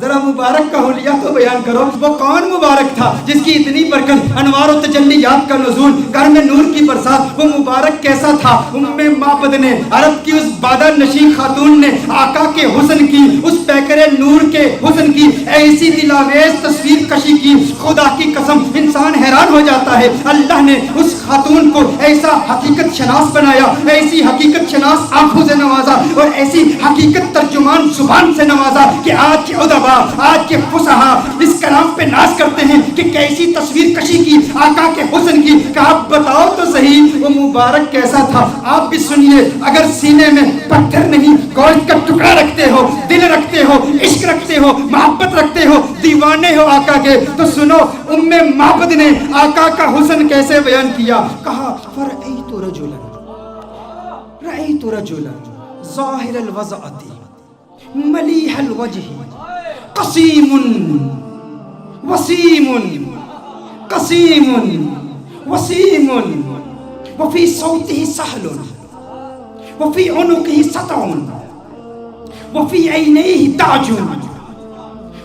ذرا مبارک کا حلیہ تو بیان کرو، وہ کون مبارک تھا جس کی اتنی برکت، انوار و تجلیات کا نزول، گھر میں نور کی برسات، وہ مبارک کیسا تھا؟ معبد نے، عرب کی اس بادہ نشین خاتون نے آقا کے حسن کی، اس پیکر نور کے حسن کی ایسی دلاویز تصویر کشی کی، خدا کی قسم انسان حیران ہو جاتا ہے۔ اللہ نے اس خاتون کو ایسا حقیقت شناس بنایا، ایسی حقیقت شناس آنکھوں سے نوازا اور ایسی حقیقت ترجمان زبان سے نوازا کہ آج کے ادبا، آج کے فصحا اس کلام پہ ناز کرتے ہیں کہ کیسی تصویر کشی کی آقا کے حسن کی، کہ آپ بتاؤ تو صحیح وہ مبارک کیسا تھا۔ آپ بھی سنیے، اگر سینے میں پتھر نہیں گوشت کا ٹکڑا رکھتے ہو، دل رکھتے ہو، عشق رکھتے ہو، محبت رکھتے ہو، دیوانے ہو آقا کے، تو سنو معبد نے آقا کا حسن کیسے بیان کیا۔ کہا فرأیت رجلا ظاہر الوضعۃ ملیح الوجہ قسیم وسیم قسیم وسیم وفی صوتہ سہل وفی عنقہ سطع وفی عینیہ تاج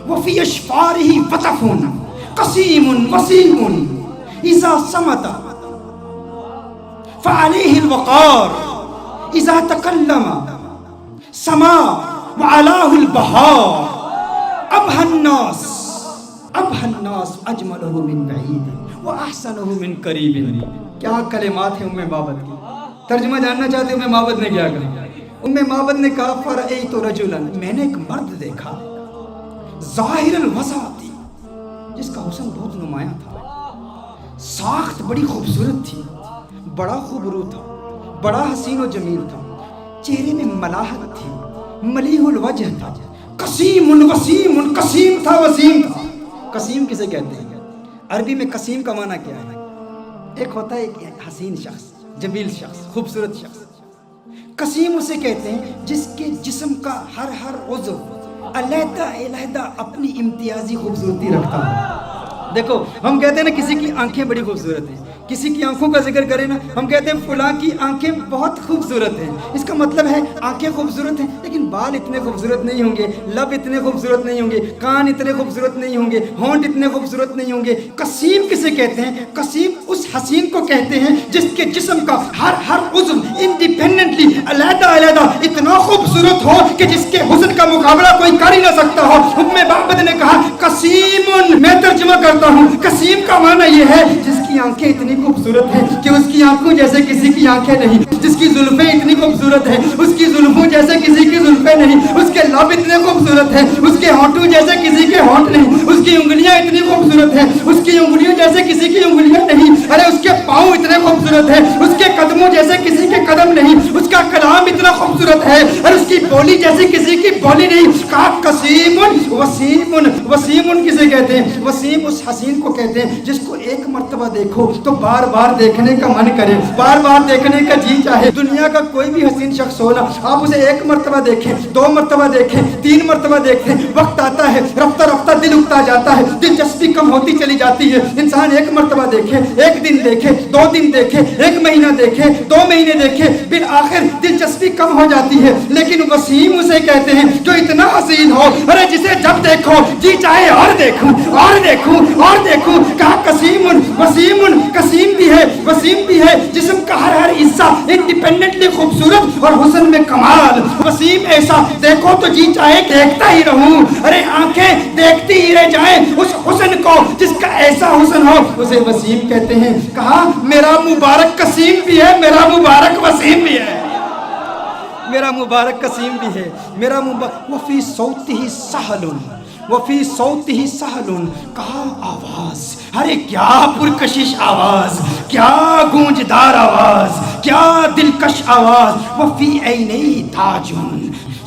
وفی اشفارہ وطف قسیم وسیم اذا صمت فعلیہ الوقار اذا تکلم سما وعلاه البهار ابهى الناس اجمله من بعید واحسنه من قریب۔ کیا کلمات ہیں معبد کی، ترجمہ جاننا چاہتے ہیں معبد نے کیا کہا؟ معبد نے کہا فرأیت رجلا، میں نے ایک مرد دیکھا، ظاہر الوضعۃ، جس کا حسن بہت نمایاں تھا، ساخت بڑی خوبصورت تھی، بڑا خوبرو تھا، بڑا حسین و جمیل تھا، چہرے میں ملاحت تھی، ملیح الوجہ تھا، قسیم وسیم، قسیم تھا وسیم تھا۔ قسیم کسے کہتے ہیں؟ عربی میں قسیم کا معنی کیا ہے؟ ایک ہوتا ہے ایک حسین شخص، جمیل شخص، خوبصورت شخص۔ قسیم اسے کہتے ہیں جس کے جسم کا ہر عضو علیحدہ علیحدہ اپنی امتیازی خوبصورتی رکھتا ہے۔ دیکھو ہم کہتے ہیں نا کسی کی آنکھیں بڑی خوبصورت ہیں، کسی کی آنکھوں کا ذکر کریں نا ہم کہتے ہیں فلاں کی آنکھیں بہت خوبصورت ہیں، اس کا مطلب ہے آنکھیں خوبصورت ہیں لیکن بال اتنے خوبصورت نہیں ہوں گے، لب اتنے خوبصورت نہیں ہوں گے، کان اتنے خوبصورت نہیں ہوں گے، ہونٹ اتنے خوبصورت نہیں ہوں گے۔ قسیم کسے کہتے ہیں؟ قسیم اس حسین کو کہتے ہیں جس کے جسم کا ہر عضو انڈیپینڈنٹلی علیحدہ علیحدہ اتنا خوبصورت ہو کہ جس کے حسن کا مقابلہ کوئی کر ہی نہ سکتا ہو۔ معبد نے کہا قسیم، میں ترجمہ کرتا ہوں، قسیم کا معنی یہ ہے جس کی آنکھیں اتنی خوبصورت ہیں کہ اس کی آنکھوں جیسے کسی کی آنکھیں نہیں، جس کی زلفیں اتنی خوبصورت ہیں اس کی زلفوں جیسے کسی کی زلفیں نہیں، اس کے لب اتنے خوبصورت ہیں اس کے ہونٹوں جیسے کسی کے ہونٹ نہیں، اس کی انگلیاں اتنی خوبصورت ہیں اس کی انگلیوں جیسے کسی کی انگلیاں نہیں، ارے اس کے پاؤں اتنے خوبصورت ہیں اس کے قدموں جیسے کسی کے قدم نہیں، اس کا کلام اتنا خوبصورت ہے اور اس کی بولی جیسے کسی کی بولی نہیں۔ کہا قسیم وسیم، وسیم کسے کہتے ہیں؟ وسیم اس حسین کو کہتے ہیں جس کو ایک مرتبہ دیکھو تو بار بار دیکھنے کا من کرے، بار بار دیکھنے کا جی چاہے۔ دنیا کا کوئی بھی حسین شخص ہو نا، آپ اسے ایک مرتبہ دیکھیں، دو مرتبہ دیکھیں، تین مرتبہ دیکھیں، وقت آتا ہے رفتہ رفتہ دل اکتا جاتا ہے، دلچسپی کم ہوتی چلی جاتی ہے۔ انسان ایک مرتبہ دیکھے، ایک دن دیکھے، دو دن دیکھے، ایک مہینہ دیکھے، دو مہینے دیکھے، بالآخر دلچسپی کم ہو جاتی ہے۔ لیکن وسیم اسے کہتے ہیں جو اتنا حسین ہو، ارے جسے جب دیکھو جی چاہے اور دیکھوں اور دیکھوں اور دیکھوں۔ کہا قسیم وسیم، قسیم بھی ہے وسیم بھی ہے، جسم کا ہر حصہ انڈیپینڈنٹلی خوبصورت اور حسن میں کمال۔ وسیم ایسا دیکھو تو جی چاہے دیکھتا ہی رہوں، ارے آنکھیں دیکھتی ہی رہ جائیں اس حسن کو جس کا ایسا حسن ہو، اسے وسیم کہتے ہیں۔ کہا میرا مبارک قسیم بھی ہے، میرا مبارک وسیم بھی ہے، میرا مبارک قسیم بھی ہے، میرا مبارک وفی صوتہ سہل، وفی صوتہ سہل، کہا آواز، ارے کیا پرکشش آواز، کیا گونجدار آواز، کیا دلکش آواز۔ وفی عینیہ تاج،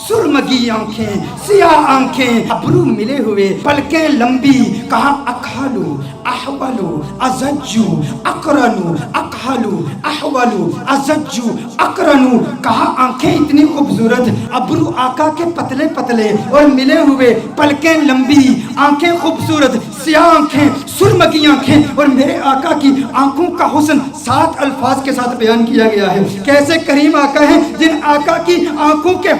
سرمگی آنکھیں، سیاہ آنکھیں، ابرو ملے ہوئے، پلکیں لمبی۔ کہا اکحلو احولو ازجو اقرنو، اکحلو احولو ازجو اقرنو۔ کہا آنکھیں اتنی خوبصورت، ابرو آقا کے پتلے پتلے اور ملے ہوئے، پلکیں لمبی، آنکھیں خوبصورت، سیاہ آنکھیں، سرمگی آنکھیں، اور میرے آقا کی آنکھوں کا حسن 7 الفاظ کے ساتھ بیان کیا گیا ہے۔ کیسے کریم آقا ہیں جن آقا کی آنکھوں کے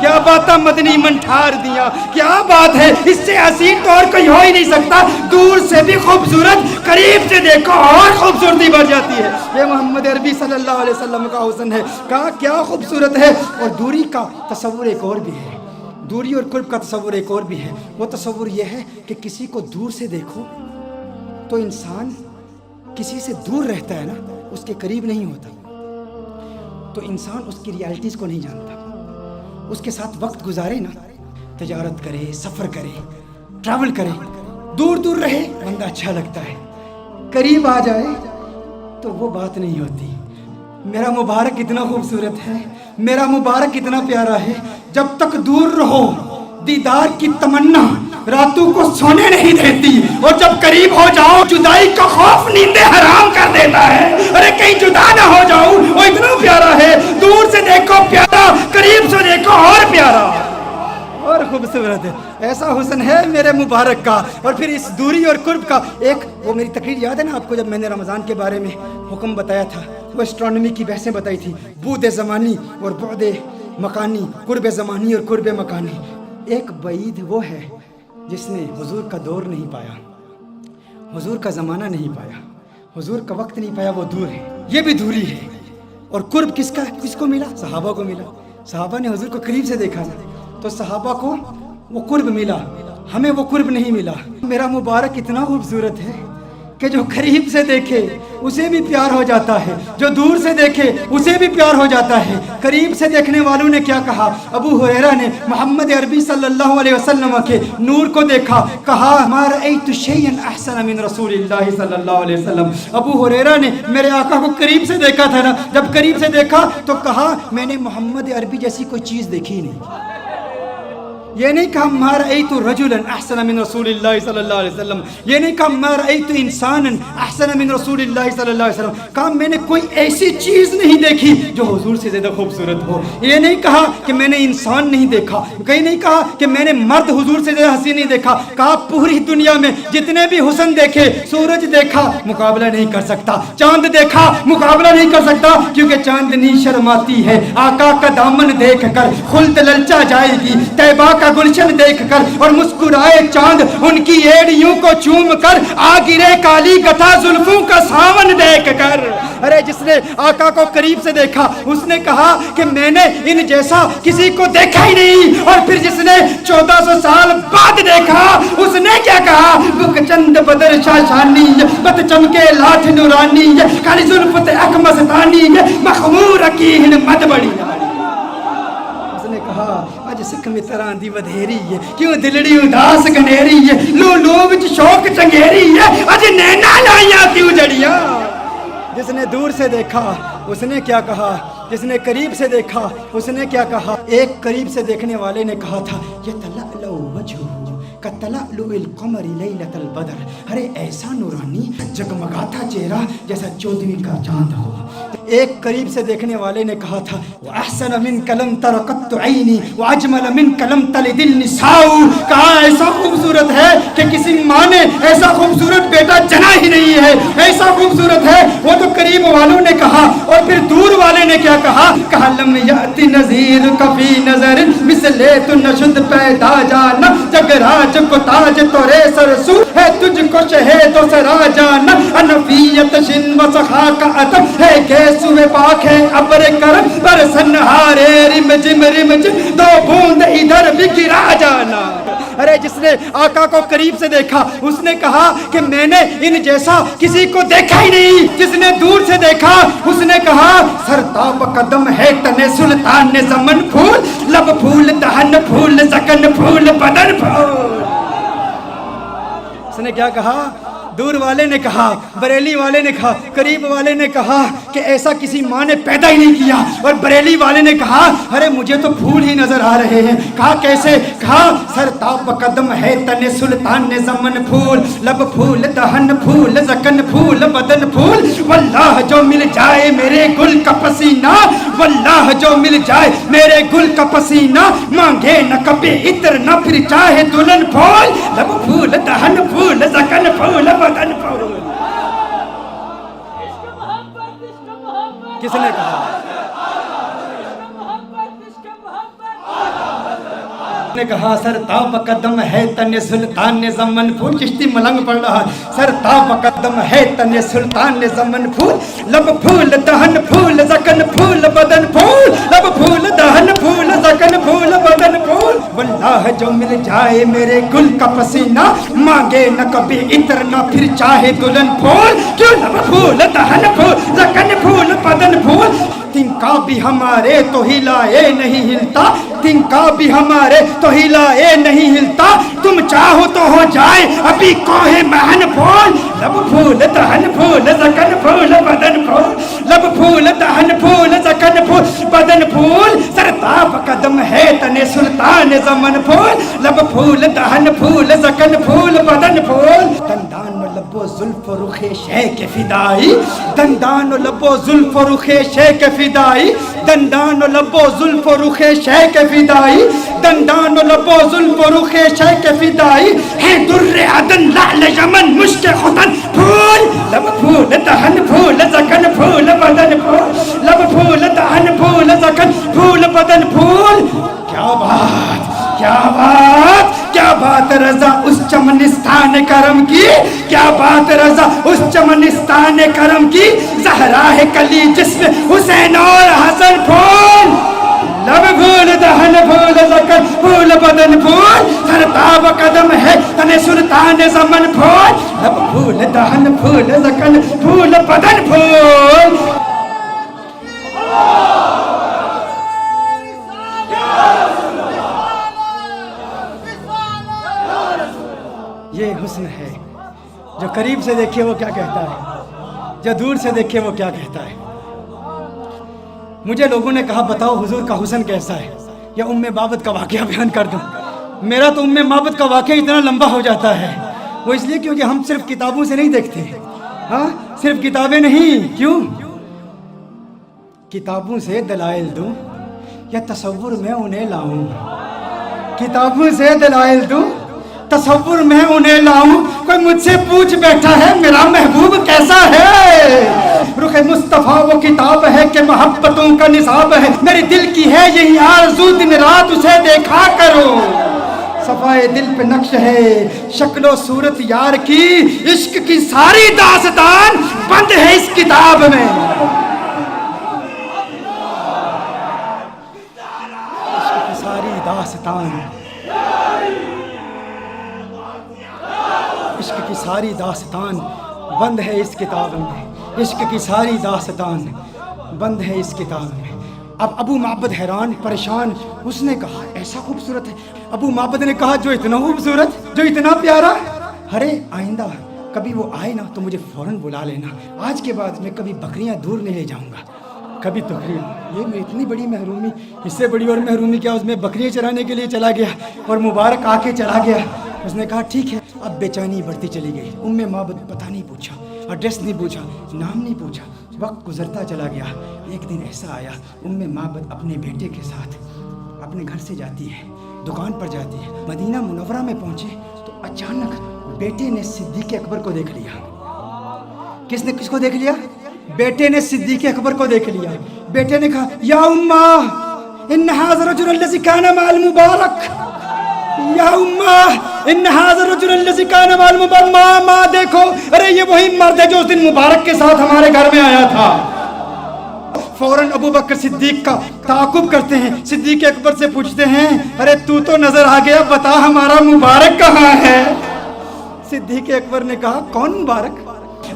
کیا باتاں مدنی منٹھار دیا، کیا بات ہے، اس سے حسین تو اور کوئی ہو ہی نہیں سکتا، دور سے بھی خوبصورت، قریب سے دیکھو اور خوبصورتی بڑھ جاتی ہے۔ یہ محمد عربی صلی اللہ علیہ وسلم کا حسن ہے، کہا کیا خوبصورت ہے۔ اور دوری کا تصور ایک اور بھی ہے، دوری اور قرب کا تصور ایک اور بھی ہے، وہ تصور یہ ہے کہ کسی کو دور سے دیکھو تو انسان کسی سے دور رہتا ہے نا، اس کے قریب نہیں ہوتا، تو انسان اس کی ریالٹیز کو نہیں جانتا، اس کے ساتھ وقت گزارے نا، تجارت کرے، سفر کرے، ٹریول کرے، دور دور رہے بندہ اچھا لگتا ہے، قریب آ جائے تو وہ بات نہیں ہوتی۔ میرا مبارک اتنا خوبصورت ہے، میرا مبارک اتنا پیارا ہے، جب تک دور رہو دیدار کی تمنا راتوں کو سونے نہیں دیتی، اور جب قریب ہو جاؤ جدائی کا خوف نیندیں حرام کر دیتا ہے۔ ارے کہیں جدا نہ ہو جاؤ، وہ اتنا پیارا ہے، دور سے دیکھو پیارا، قریب سے دیکھو اور پیارا اور خوبصورت ہے۔ ایسا حسن ہے میرے مبارک کا۔ اور پھر اس دوری اور قرب کا ایک، وہ میری تقریر یاد ہے نا آپ کو، جب میں نے رمضان کے بارے میں حکم بتایا تھا، وہ اسٹرانومی کی بحثیں بتائی تھی، بعد زمانی اور بعد مکانی، قرب زمانی اور قرب مکانی۔ ایک بعید وہ ہے جس نے حضور کا دور نہیں پایا، حضور کا زمانہ نہیں پایا، حضور کا وقت نہیں پایا، وہ دور ہے، یہ بھی دوری ہے۔ اور قرب کس کو ملا؟ صحابہ کو ملا، صحابہ نے حضور کو قریب سے دیکھا تھا، تو صحابہ کو وہ قرب ملا، ہمیں وہ قرب نہیں ملا۔ میرا مبارک اتنا خوبصورت ہے کہ جو قریب سے دیکھے اسے بھی پیار ہو جاتا ہے، جو دور سے دیکھے اسے بھی پیار ہو جاتا ہے۔ قریب سے دیکھنے والوں نے کیا کہا؟ ابو ہریرہ نے محمد عربی صلی اللہ علیہ وسلم کے نور کو دیکھا، کہا ما رأیت شیئا احسن من رسول اللہ صلی اللہ علیہ وسلم۔ ابو ہریرہ نے میرے آقا کو قریب سے دیکھا تھا نا، جب قریب سے دیکھا تو کہا میں نے محمد عربی جیسی کوئی چیز دیکھی ہی نہیں۔ یہ نہیں کہا ما رأیت رجلا احسن من رسول اللہ صلی اللہ علیہ وسلم، یہ نہیں کہا ما رأیت انسانا احسن من رسول اللہ صلی اللہ علیہ وسلم، کہا میں نے کوئی ایسی چیز نہیں دیکھی جو حضور سے زیادہ خوبصورت ہو۔ یہ نہیں کہا کہ میں نے انسان نہیں دیکھا، کہیں نہیں کہا کہ میں نے مرد حضور سے زیادہ حسین نہیں دیکھا، کہا پوری دنیا میں جتنے بھی حسن دیکھے، سورج دیکھا مقابلہ نہیں کر سکتا، چاند دیکھا مقابلہ نہیں کر سکتا، کیونکہ چاندنی شرماتی ہے آقا کا دامن دیکھ کر، خلد للچا جائے گی طیبہ کا گلشن دیکھ کر، اور مسکرائے چاند ان کی ایڑیوں کو چوم کر، آ گرے کالی گتھا زلفوں کا ساون دیکھ کر۔ ارے جس نے آقا کو قریب سے دیکھا اس نے کہا کہ میں نے ان جیسا کسی کو دیکھا ہی نہیں، اور پھر جس نے 1400 سال بعد دیکھا اس نے کیا کہا؟ بک چند بدر شاشانی، بت چمکے لاٹھ نورانی، کالی زلفت اکمستانی، مخمور اکیہن مد بڑی۔ اس نے کہا اج سکھ متراں دی ودھیری ہے، کیوں دلڑی اداس گنیری ہے، لو لو وچ شوق چنگیری ہے، اج نینا لائیاں کیوں جڑیاں۔ جس نے دور سے دیکھا اس نے کیا کہا، جس نے قریب سے دیکھا اس نے کیا کہا؟ ایک قریب سے دیکھنے والے نے کہا تھا یتلألؤ وجهه کتلألؤ القمر لیلۃ البدر، ارے ایسا نورانی جگمگاتا چہرہ جیسا 14ویں کا چاند ہو۔ ایک قریب سے دیکھنے والے نے کہا تھا وَأَحْسَنَ مِنْكَ لَمْ تَرَ قَطُّ عَيْنِي وَأَجْمَلَ مِنْكَ لَمْ تَلِدِ النِّسَاءُ، کہا ایسا خوبصورت ہے کہ کسی ماں نے ایسا خوبصورت بیٹا جنا ہی نہیں ہے، ایسا خوبصورت ہے۔ وہ تو قریب والوں نے کہا، اور پھر دور والے نے کیا کہا؟ کہا لم یأتی نذیر کفی نظر مثل تو نشد پیدا جانا، جگ راج کو تاج تورے سرسو ہے، تجھ کو شہد و سرا جانا، انفیت شن و سخا کا عطب ہے، گیسوے پاک ہے ابر کرم برسن ہارے رم جم دو بوند ادھر بھی گرا جانا۔ ارے جس نے آقا کو قریب سے دیکھا اس نے کہا کہ میں نے ان جیسا کسی کو دیکھا ہی نہیں۔ جس نے دور سے دیکھا اس نے کہا سرتاب قدم ہے تن سلطان زمن، پھول لب پھول دہن پھول زکن پھول بدن پھول۔ اس نے کیا کہا؟ دور والے نے کہا، بریلی والے نے کہا، قریب والے نے کہا کہ ایسا کسی ماں نے پیدا ہی نہیں کیا، اور بریلی والے نے کہا ارے مجھے تو پھول ہی نظر آ رہے ہیں۔ کہا کیسے؟ کہا سرتاب قدم ہے تن سلطان زمن، پھول لب پھول دہن پھول زکن پھول بدن پھول، واللہ جو مل جائے میرے گل کا پسینہ، واللہ جو مل جائے میرے گل کا پسینہ، مانگے نہ کبھی عطر نہ پھر چاہے دلہن، پھول لب پھول دہن پھول زکن پھول بدن پھول۔ کس نے کہا؟ نے کہا سر تاب قدم ہے تن سلطان زمن پھول. چشتی ملنگ پڑھ رہا. سر تاب قدم ہے تن سلطان زمن پھول, لب پھول دہن پھول زکن پھول بدن پھول, لب پھول دہن پھول زکن پھول بدن پھول. واللہ جو مل جائے میرے گل کا پسینہ, مانگے نہ کبھی عطر نہ پھر چاہے دلہن پھول. کیوں لب پھول دہن پھول زکن پھول بدن پھول. تنکا بھی ہمارے تو ہلائے نہیں ہلتا, تنکا بھی ہمارے تو ہلائے نہیں ہلتا. تم چاہو تو ہو جائے ابھی کوہ مہن پھول. لب پھول دہن پھول زکن پھول بدن پھول, لب پھول دہن پھول زکن پھول بدن پھول. سر تاب قدم ہے تن سلطان زمن پھول, لب پھول دہن پھول زکن پھول بدن پھول. دندان و لب و زلف و رخ شیخ فدائی, دندان و لب و زلف و رخ شیخ فدائی, دندان و لب و زلف و رخ شیخ فدائی, دندان و لب و زلف و رخ شیخ فدائی. ہے در عدن لعل یمن مشک ختن پھول. لب پھول دہن پھول زکن پھول بدن پھول, لب پھول دہن پھول زکن پھول بدن پھول. کیا بات کیا بات کیا بات رضا اس چمنستان کرم کی, کیا بات رضا اس چمنستان کرم کی. زہرا ہے کلی جسم حسین اور حسن پھول. لب پھول دہن پھول زکن پھول بدن پھول. سر تاب قدم ہے تن سلطان زمن پھول, لب پھول دہن پھول زکن پھول بدن پھول. یہ حسن ہے جو قریب سے دیکھے وہ کیا کہتا ہے, جو دور سے دیکھے وہ کیا کہتا ہے. مجھے لوگوں نے کہا بتاؤ حضور کا حسن کیسا ہے, یا ام بابت کا واقعہ بیان کر دوں. میرا تو ام بابت کا واقعہ اتنا لمبا ہو جاتا ہے, وہ اس لیے کیونکہ ہم صرف کتابوں سے نہیں دیکھتے. ہاں صرف کتابیں نہیں, کیوں کتابوں سے دلائل دوں یا تصور میں انہیں لاؤں, کتابوں سے دلائل دوں تصور میں انہیں لاؤں. کوئی مجھ سے پوچھ بیٹھا ہے میرا محبوب کیسا ہے, رخ مصطفیٰ وہ کتاب ہے کہ محبتوں کا نصاب ہے. میرے دل کی ہے یہی آرزو دن رات اسے دیکھا کرو. صفائے دل پہ نقش ہے شکل و صورت یار کی, عشق کی ساری داستان بند ہے اس کتاب میں. عشق کی ساری داستان, عشق کی ساری داستان بند ہے اس کتاب میں, عشق کی ساری داستان بند ہے اس کتاب میں. اب ابو معبد حیران پریشان, اس نے کہا ایسا خوبصورت ہے. ابو معبد نے کہا جو اتنا خوبصورت, جو اتنا پیارا. ارے آئندہ کبھی وہ آئے نا تو مجھے فوراً بلا لینا. آج کے بعد میں کبھی بکریاں دور نہیں لے جاؤں گا, کبھی تقریب. یہ میں اتنی بڑی محرومی, اس سے بڑی اور محرومی کیا, اس میں بکریاں چرانے کے لیے چلا گیا اور مبارک آ کے چلا گیا. اس نے کہا ٹھیک ہے. اب بے چینی بڑھتی چلی گئی. ام معبد پتہ نہیں پوچھا, ایڈریس نہیں پوچھا, نام نہیں پوچھا. وقت گزرتا چلا گیا. ایک دن ایسا آیا ام معبد اپنے بیٹے کے ساتھ اپنے گھر سے جاتی ہے, دکان پر جاتی ہے. مدینہ منورہ میں پہنچے تو اچانک بیٹے نے صدیق اکبر کو دیکھ لیا. کس نے کس کو دیکھ لیا؟ بیٹے نے صدیق اکبر کو دیکھ لیا. بیٹے نے کہا یا امّا ان ھذا الرجل الذی کان مع المبارک, یا امّا ان ھذا الرجل الذی کان مع المبارک. ماں دیکھو, ارے یہ وہی مرد ہے جو اس دن مبارک کے ساتھ ہمارے گھر میں آیا تھا. فوراً ابو بکر صدیق کا تعاقب کرتے ہیں, صدیق اکبر سے پوچھتے ہیں ارے تو نظر آ گیا, بتا ہمارا مبارک کہاں ہے؟ صدیق اکبر نے کہا کون مبارک؟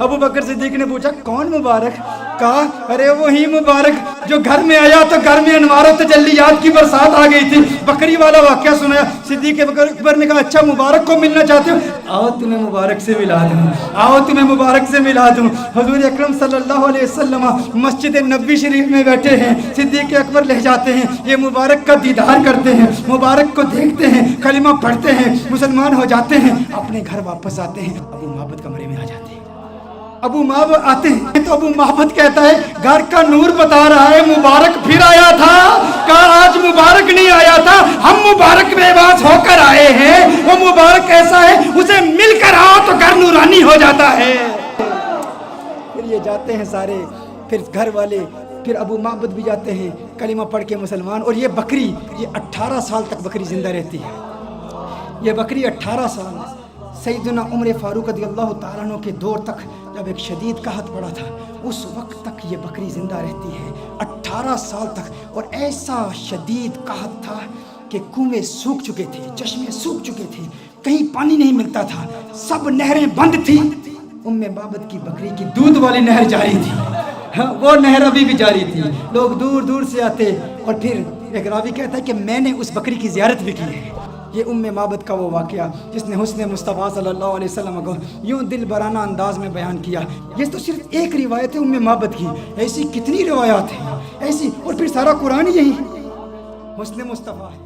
ابو بکر صدیق نے پوچھا کون مبارک؟ کہا ارے وہی مبارک جو گھر میں آیا تو گھر میں انوار و تجلیات کی برسات آ گئی تھی. بکری والا واقعہ سنایا. صدیق اکبر نے کہا اچھا مبارک کو ملنا چاہتے ہو, آؤ تمہیں مبارک سے ملا دوں, آؤ تمہیں مبارک سے ملا دوں. حضور اکرم صلی اللہ علیہ وسلم مسجد نبوی شریف میں بیٹھے ہیں. صدیق اکبر لے جاتے ہیں, یہ مبارک کا دیدار کرتے ہیں, مبارک کو دیکھتے ہیں, کلمہ پڑھتے ہیں, مسلمان ہو جاتے ہیں, اپنے گھر واپس آتے ہیں. ابو معبد کمرے میں آ جاتے ہیں. ابو معبد آتے ہیں تو ابو معبد کہتا ہے گھر کا نور بتا رہا ہے مبارک پھر آیا تھا. کہا آج مبارک نہیں آیا تھا, ہم مبارک بے باس ہو کر آئے ہیں. وہ مبارک ایسا ہے اسے مل کر آؤ تو گھر نورانی ہو جاتا ہے. پھر یہ جاتے ہیں سارے, پھر گھر والے پھر ابو معبد بھی جاتے ہیں کلمہ پڑھ کے مسلمان. اور یہ بکری یہ 18 سال تک بکری زندہ رہتی ہے. یہ بکری 18 سال سیدنا عمر فاروق رضی اللہ تعالیٰ عنہ کے دور تک جب ایک شدید قحط پڑا تھا اس وقت تک یہ بکری زندہ رہتی ہے 18 سال تک. اور ایسا شدید قحط تھا کہ کنویں سوکھ چکے تھے, چشمے سوکھ چکے تھے, کہیں پانی نہیں ملتا تھا, سب نہریں بند تھیں. معبد کی بکری کی دودھ والی نہر جاری تھی, وہ نہر ابھی بھی جاری تھی. لوگ دور دور سے آتے. اور پھر ایک راوی کہتا ہے کہ میں نے اس بکری کی زیارت بھی کی ہے. یہ معبد کا وہ واقعہ جس نے حسن مصطفیٰ صلی اللہ علیہ وسلم کو یوں دل برانہ انداز میں بیان کیا. یہ تو صرف ایک روایت ہے معبد کی, ایسی کتنی روایات ہیں ایسی. اور پھر سارا قرآن یہی حسن مصطفیٰ ہے.